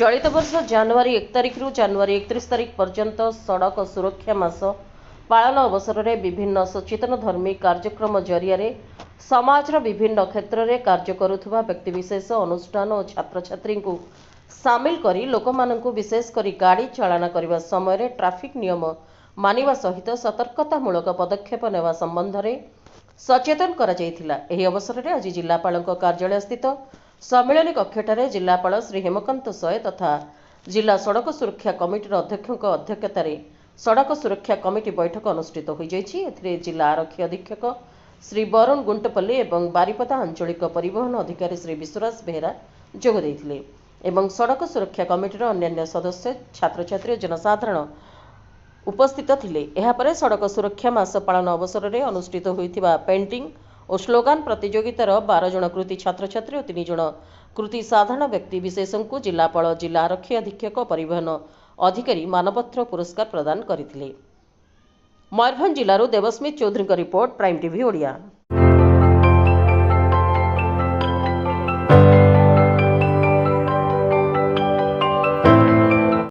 चलित वर्ष जनवरी 1 तारिख रु जनवरी 31 तारिख पर्यंत सड़क सुरक्षा मास पालन अवसर में विभिन्न सचेतन धर्मी कार्यक्रम जरिया समाजर विभिन्न क्षेत्र में कार्य करुवा व्यक्तिविशेष अनुष्ठान और छात्र छात्री को सामिल करी लोकमानंकु विशेषकर गाड़ी चालना करने समय ट्रैफिक नियम मानिबा सहित सतर्कतामूलक पदक्षेप नेवा संबंध में सचेतन करा जायथिला। एही अवसर में आज जिलापाल कार्यालय स्थित सम्मिलनी कक्षठारे जिलापाल श्री हेमकांत सय तथा जिला सड़क सुरक्षा कमिटीर अध्यक्षक अध्यक्षतार सड़क सुरक्षा कमिटी बैठक अनुष्ठित हो जायछि। जिला आरक्षी अधीक्षक श्री वरुण गुंटपल्ली एवं बारिपदा आंचलिक परिवहन अधिकारी श्री विश्वराज बेहरा जोग देथिले एवं सड़क सुरक्षा कमिटीर अन्य सदस्य छात्र छात्री जनसाधारण उपस्थित थिले। एहापरे सड़क सुरक्षा मास पालन अवसर में अनुष्ठित होइथिबा पेंटिंग और स्लोगान प्रतियोगितार 12 जन कृति छात्र छात्री और 3 जन कृति साधारण व्यक्ति विशेष को जिलापाल जिला आरक्षी अधीक्षक परिवहन अधिकारी मानपत्र पुरस्कार प्रदान करथिले। मयूरभंज जिलूर Debasmita Chowdhury report prime TV Odia.